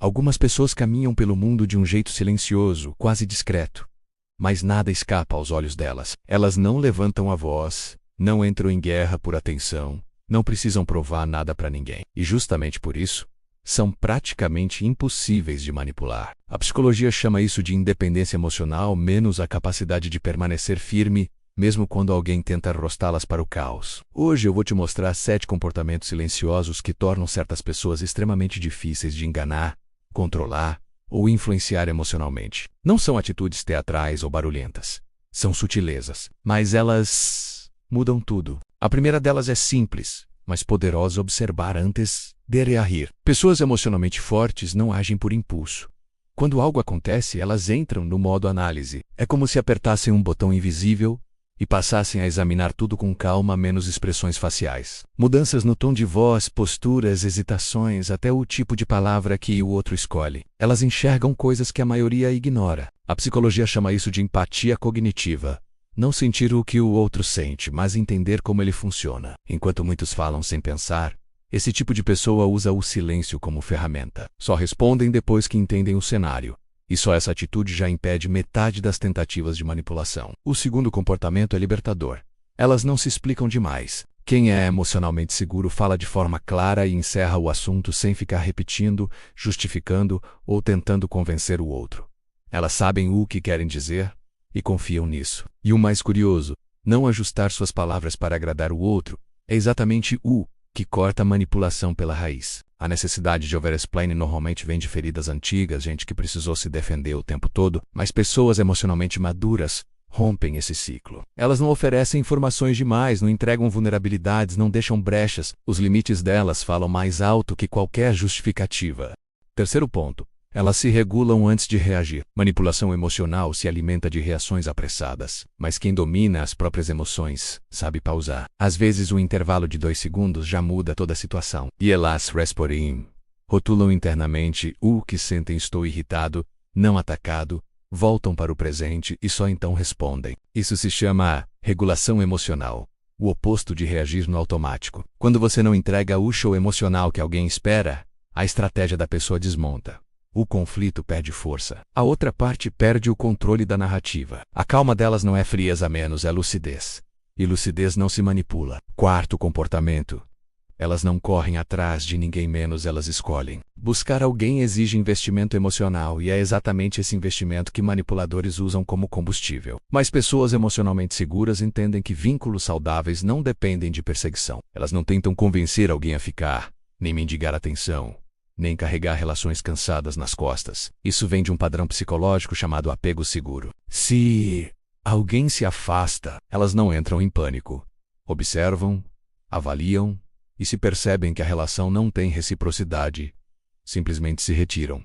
Algumas pessoas caminham pelo mundo de um jeito silencioso, quase discreto. Mas nada escapa aos olhos delas. Elas não levantam a voz, não entram em guerra por atenção, não precisam provar nada para ninguém. E justamente por isso, são praticamente impossíveis de manipular. A psicologia chama isso de independência emocional, menos a capacidade de permanecer firme, mesmo quando alguém tenta arrastá-las para o caos. Hoje eu vou te mostrar 7 comportamentos silenciosos que tornam certas pessoas extremamente difíceis de enganar, controlar ou influenciar emocionalmente. Não são atitudes teatrais ou barulhentas. São sutilezas, mas elas mudam tudo. A primeira delas é simples, mas poderosa: observar antes de reagir. Pessoas emocionalmente fortes não agem por impulso. Quando algo acontece, elas entram no modo análise. É como se apertassem um botão invisível e passassem a examinar tudo com calma, menos expressões faciais. Mudanças no tom de voz, posturas, hesitações, até o tipo de palavra que o outro escolhe. Elas enxergam coisas que a maioria ignora. A psicologia chama isso de empatia cognitiva. Não sentir o que o outro sente, mas entender como ele funciona. Enquanto muitos falam sem pensar, esse tipo de pessoa usa o silêncio como ferramenta. Só respondem depois que entendem o cenário. E só essa atitude já impede metade das tentativas de manipulação. O segundo comportamento é libertador. Elas não se explicam demais. Quem é emocionalmente seguro fala de forma clara e encerra o assunto sem ficar repetindo, justificando ou tentando convencer o outro. Elas sabem o que querem dizer e confiam nisso. E o mais curioso, não ajustar suas palavras para agradar o outro é exatamente o que corta a manipulação pela raiz. A necessidade de over-explaining normalmente vem de feridas antigas, gente que precisou se defender o tempo todo, mas pessoas emocionalmente maduras rompem esse ciclo. Elas não oferecem informações demais, não entregam vulnerabilidades, não deixam brechas. Os limites delas falam mais alto que qualquer justificativa. Terceiro ponto. Elas se regulam antes de reagir. Manipulação emocional se alimenta de reações apressadas. Mas quem domina as próprias emoções sabe pausar. Às vezes um intervalo de 2 segundos já muda toda a situação. E elas respondem. Rotulam internamente o que sentem: estou irritado, não atacado, voltam para o presente e só então respondem. Isso se chama regulação emocional. O oposto de reagir no automático. Quando você não entrega o show emocional que alguém espera, a estratégia da pessoa desmonta. O conflito perde força. A outra parte perde o controle da narrativa. A calma delas não é frieza menos, é lucidez. E lucidez não se manipula. Quarto comportamento. Elas não correm atrás de ninguém menos, elas escolhem. Buscar alguém exige investimento emocional e é exatamente esse investimento que manipuladores usam como combustível. Mas pessoas emocionalmente seguras entendem que vínculos saudáveis não dependem de perseguição. Elas não tentam convencer alguém a ficar, nem mendigar atenção, nem carregar relações cansadas nas costas. Isso vem de um padrão psicológico chamado apego seguro. Se alguém se afasta, elas não entram em pânico. Observam, avaliam e se percebem que a relação não tem reciprocidade, simplesmente se retiram.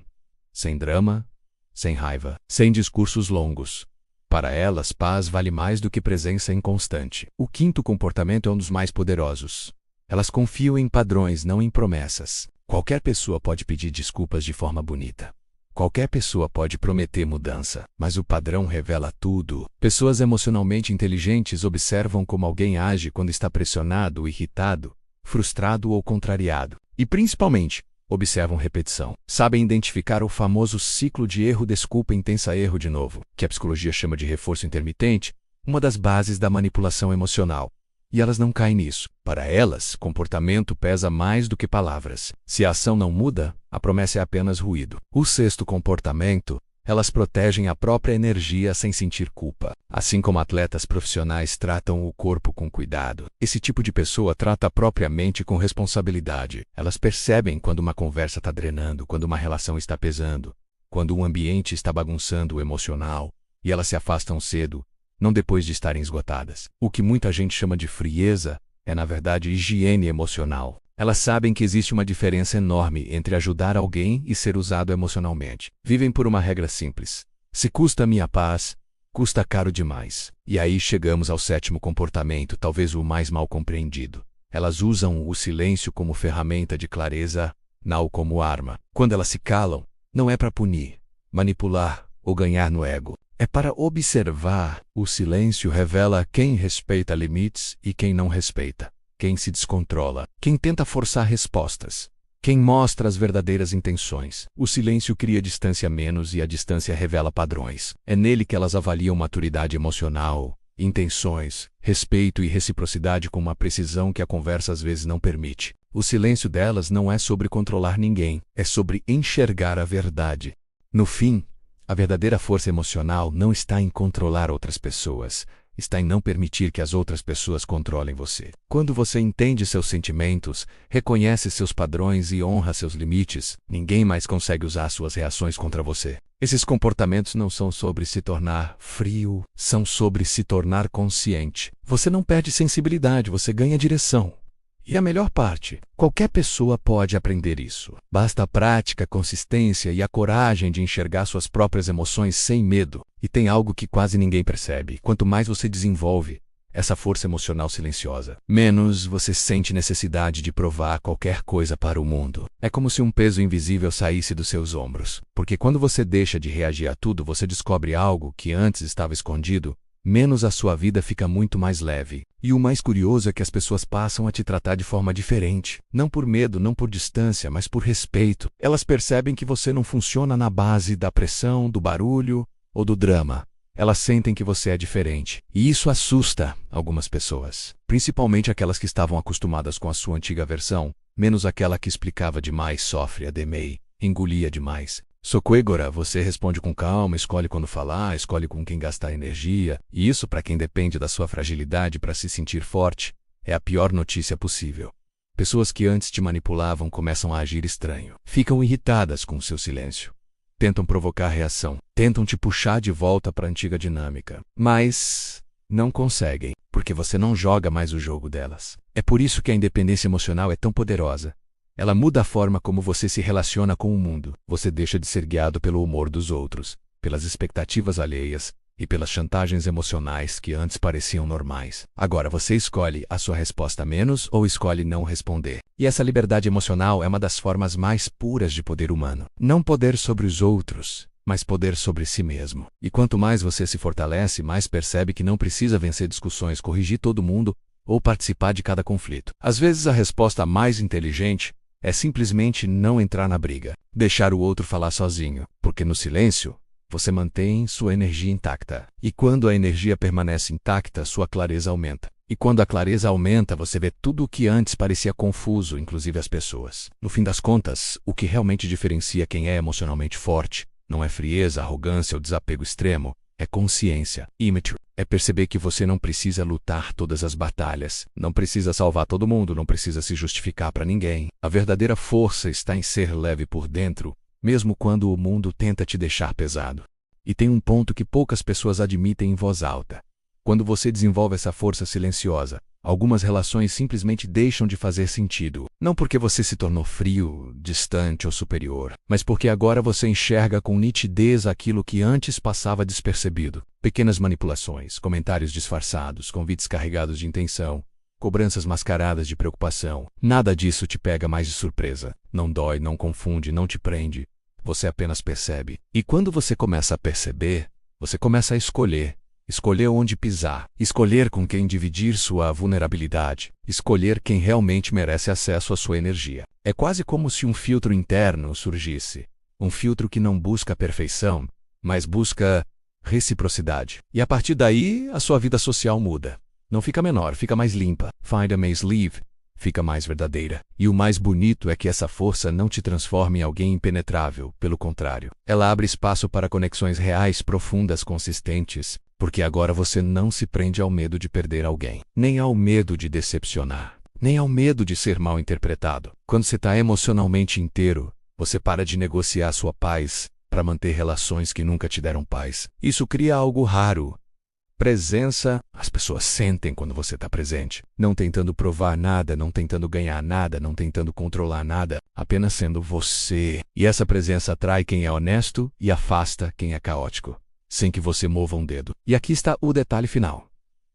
Sem drama, sem raiva, sem discursos longos. Para elas, paz vale mais do que presença inconstante. O quinto comportamento é um dos mais poderosos. Elas confiam em padrões, não em promessas. Qualquer pessoa pode pedir desculpas de forma bonita. Qualquer pessoa pode prometer mudança, mas o padrão revela tudo. Pessoas emocionalmente inteligentes observam como alguém age quando está pressionado, irritado, frustrado ou contrariado. E principalmente, observam repetição. Sabem identificar o famoso ciclo de erro, desculpa, intensa, erro de novo, que a psicologia chama de reforço intermitente, uma das bases da manipulação emocional. E elas não caem nisso. Para elas, comportamento pesa mais do que palavras. Se a ação não muda, a promessa é apenas ruído. O sexto comportamento, elas protegem a própria energia sem sentir culpa. Assim como atletas profissionais tratam o corpo com cuidado, esse tipo de pessoa trata a própria mente com responsabilidade. Elas percebem quando uma conversa está drenando, quando uma relação está pesando, quando um ambiente está bagunçando o emocional, e elas se afastam cedo, não depois de estarem esgotadas. O que muita gente chama de frieza é, na verdade, higiene emocional. Elas sabem que existe uma diferença enorme entre ajudar alguém e ser usado emocionalmente. Vivem por uma regra simples. Se custa a minha paz, custa caro demais. E aí chegamos ao sétimo comportamento, talvez o mais mal compreendido. Elas usam o silêncio como ferramenta de clareza, não como arma. Quando elas se calam, não é para punir, manipular ou ganhar no ego. É para observar. O silêncio revela quem respeita limites e quem não respeita, quem se descontrola, quem tenta forçar respostas, Quem mostra as verdadeiras intenções. O silêncio cria distância menos e a distância revela padrões. É nele que elas avaliam maturidade emocional, intenções, respeito e reciprocidade com uma precisão que a conversa às vezes não permite. O silêncio delas não é sobre controlar ninguém, é sobre enxergar a verdade. No fim, a verdadeira força emocional não está em controlar outras pessoas, está em não permitir que as outras pessoas controlem você. Quando você entende seus sentimentos, reconhece seus padrões e honra seus limites, ninguém mais consegue usar suas reações contra você. Esses comportamentos não são sobre se tornar frio, são sobre se tornar consciente. Você não perde sensibilidade, você ganha direção. E a melhor parte, qualquer pessoa pode aprender isso. Basta a prática, a consistência e a coragem de enxergar suas próprias emoções sem medo. E tem algo que quase ninguém percebe. Quanto mais você desenvolve essa força emocional silenciosa, menos você sente necessidade de provar qualquer coisa para o mundo. É como se um peso invisível saísse dos seus ombros. Porque quando você deixa de reagir a tudo, você descobre algo que antes estava escondido, menos a sua vida fica muito mais leve. E o mais curioso é que as pessoas passam a te tratar de forma diferente. Não por medo, não por distância, mas por respeito. Elas percebem que você não funciona na base da pressão, do barulho ou do drama. Elas sentem que você é diferente. E isso assusta algumas pessoas. Principalmente aquelas que estavam acostumadas com a sua antiga versão, menos aquela que explicava demais, sofre, ademei, engolia demais. Socoegora, você responde com calma, escolhe quando falar, escolhe com quem gastar energia, e isso, para quem depende da sua fragilidade para se sentir forte, é a pior notícia possível. Pessoas que antes te manipulavam começam a agir estranho. Ficam irritadas com o seu silêncio. Tentam provocar reação. Tentam te puxar de volta para a antiga dinâmica. Mas não conseguem, porque você não joga mais o jogo delas. É por isso que a independência emocional é tão poderosa. Ela muda a forma como você se relaciona com o mundo. Você deixa de ser guiado pelo humor dos outros, pelas expectativas alheias e pelas chantagens emocionais que antes pareciam normais. Agora você escolhe a sua resposta menos ou escolhe não responder. E essa liberdade emocional é uma das formas mais puras de poder humano. Não poder sobre os outros, mas poder sobre si mesmo. E quanto mais você se fortalece, mais percebe que não precisa vencer discussões, corrigir todo mundo ou participar de cada conflito. Às vezes a resposta mais inteligente é simplesmente não entrar na briga, deixar o outro falar sozinho, porque no silêncio, você mantém sua energia intacta. E quando a energia permanece intacta, sua clareza aumenta. E quando a clareza aumenta, você vê tudo o que antes parecia confuso, inclusive as pessoas. No fim das contas, o que realmente diferencia quem é emocionalmente forte não é frieza, arrogância ou desapego extremo, é consciência. Imature é perceber que você não precisa lutar todas as batalhas, não precisa salvar todo mundo, não precisa se justificar para ninguém. A verdadeira força está em ser leve por dentro, mesmo quando o mundo tenta te deixar pesado. E tem um ponto que poucas pessoas admitem em voz alta. Quando você desenvolve essa força silenciosa, algumas relações simplesmente deixam de fazer sentido. Não porque você se tornou frio, distante ou superior, mas porque agora você enxerga com nitidez aquilo que antes passava despercebido. Pequenas manipulações, comentários disfarçados, convites carregados de intenção, cobranças mascaradas de preocupação. Nada disso te pega mais de surpresa. Não dói, não confunde, não te prende. Você apenas percebe. E quando você começa a perceber, você começa a escolher. Escolher onde pisar, escolher com quem dividir sua vulnerabilidade, escolher quem realmente merece acesso à sua energia. É quase como se um filtro interno surgisse. Um filtro que não busca perfeição, mas busca reciprocidade. E a partir daí, a sua vida social muda. Não fica menor, fica mais limpa. Find a may sleeve, fica mais verdadeira. E o mais bonito é que essa força não te transforma em alguém impenetrável, pelo contrário. Ela abre espaço para conexões reais, profundas, consistentes, porque agora você não se prende ao medo de perder alguém, nem ao medo de decepcionar, nem ao medo de ser mal interpretado. Quando você está emocionalmente inteiro, você para de negociar sua paz para manter relações que nunca te deram paz. Isso cria algo raro. Presença. As pessoas sentem quando você está presente, não tentando provar nada, não tentando ganhar nada, não tentando controlar nada, apenas sendo você. E essa presença atrai quem é honesto e afasta quem é caótico, sem que você mova um dedo. E aqui está o detalhe final.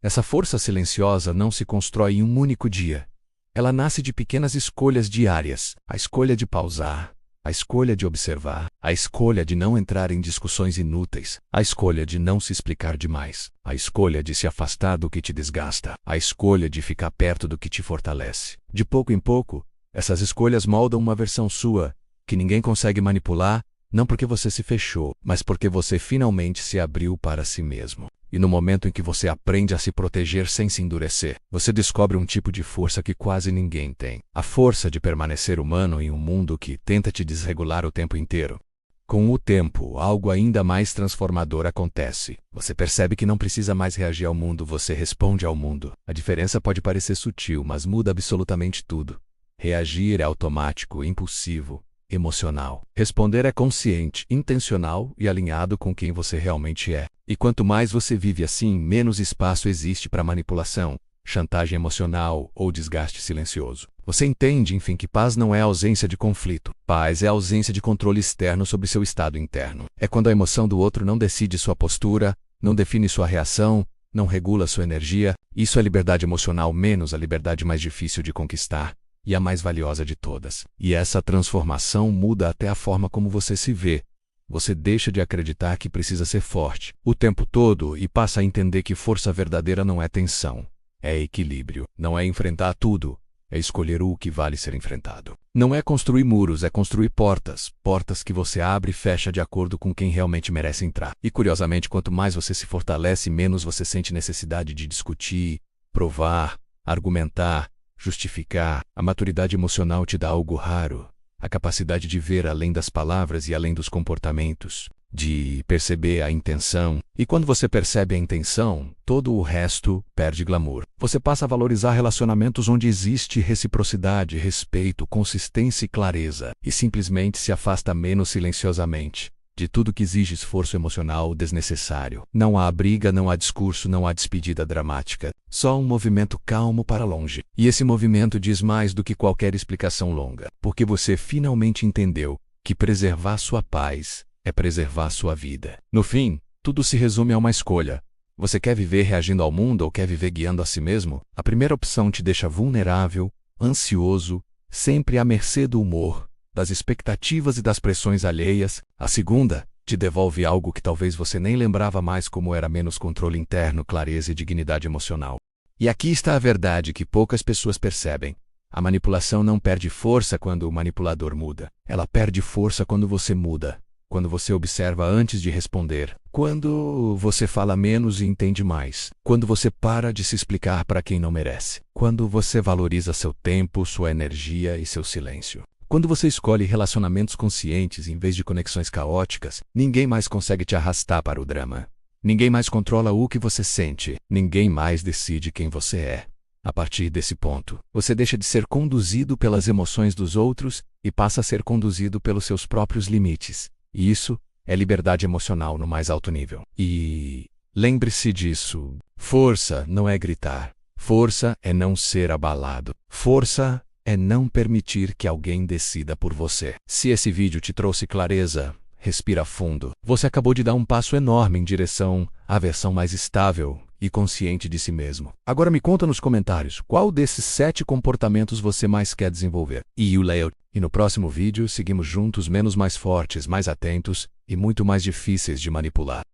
Essa força silenciosa não se constrói em um único dia. Ela nasce de pequenas escolhas diárias. A escolha de pausar, a escolha de observar, a escolha de não entrar em discussões inúteis, a escolha de não se explicar demais, a escolha de se afastar do que te desgasta, a escolha de ficar perto do que te fortalece. De pouco em pouco, Essas escolhas moldam uma versão sua, que ninguém consegue manipular, não porque você se fechou, mas porque você finalmente se abriu para si mesmo. E no momento em que você aprende a se proteger sem se endurecer, você descobre um tipo de força que quase ninguém tem. A força de permanecer humano em um mundo que tenta te desregular o tempo inteiro. Com o tempo, algo ainda mais transformador acontece. Você percebe que não precisa mais reagir ao mundo, você responde ao mundo. A diferença pode parecer sutil, mas muda absolutamente tudo. Reagir é automático, impulsivo, emocional. Responder é consciente, intencional e alinhado com quem você realmente é. E quanto mais você vive assim, menos espaço existe para manipulação, chantagem emocional ou desgaste silencioso. Você entende, enfim, que paz não é ausência de conflito. Paz é ausência de controle externo sobre seu estado interno. É quando a emoção do outro não decide sua postura, não define sua reação, não regula sua energia. Isso é liberdade emocional, menos a liberdade mais difícil de conquistar e a mais valiosa de todas. E essa transformação muda até a forma como você se vê. Você deixa de acreditar que precisa ser forte o tempo todo e passa a entender que força verdadeira não é tensão, é equilíbrio. Não é enfrentar tudo, é escolher o que vale ser enfrentado. Não é construir muros, é construir portas. Portas que você abre e fecha de acordo com quem realmente merece entrar. E curiosamente, quanto mais você se fortalece, menos você sente necessidade de discutir, provar, argumentar, justificar. A maturidade emocional te dá algo raro. A capacidade de ver além das palavras e além dos comportamentos, de perceber a intenção. E quando você percebe a intenção, todo o resto perde glamour. Você passa a valorizar relacionamentos onde existe reciprocidade, respeito, consistência e clareza, e simplesmente se afasta menos silenciosamente de tudo que exige esforço emocional desnecessário. Não há briga, não há discurso, não há despedida dramática. Só um movimento calmo para longe. E esse movimento diz mais do que qualquer explicação longa. Porque você finalmente entendeu que preservar sua paz é preservar sua vida. No fim, tudo se resume a uma escolha. Você quer viver reagindo ao mundo ou quer viver guiando a si mesmo? A primeira opção te deixa vulnerável, ansioso, sempre à mercê do humor, das expectativas e das pressões alheias. A segunda te devolve algo que talvez você nem lembrava mais, como era menos controle interno, clareza e dignidade emocional. E aqui está a verdade que poucas pessoas percebem. A manipulação não perde força quando o manipulador muda. Ela perde força quando você muda. Quando você observa antes de responder. Quando você fala menos e entende mais. Quando você para de se explicar para quem não merece. Quando você valoriza seu tempo, sua energia e seu silêncio. Quando você escolhe relacionamentos conscientes em vez de conexões caóticas, ninguém mais consegue te arrastar para o drama. Ninguém mais controla o que você sente. Ninguém mais decide quem você é. A partir desse ponto, você deixa de ser conduzido pelas emoções dos outros e passa a ser conduzido pelos seus próprios limites. E isso é liberdade emocional no mais alto nível. E lembre-se disso. Força não é gritar. Força é não ser abalado. Força é não permitir que alguém decida por você. Se esse vídeo te trouxe clareza, respira fundo. Você acabou de dar um passo enorme em direção à versão mais estável e consciente de si mesmo. Agora me conta nos comentários qual desses 7 comportamentos você mais quer desenvolver. E no próximo vídeo seguimos juntos, menos mais fortes, mais atentos e muito mais difíceis de manipular.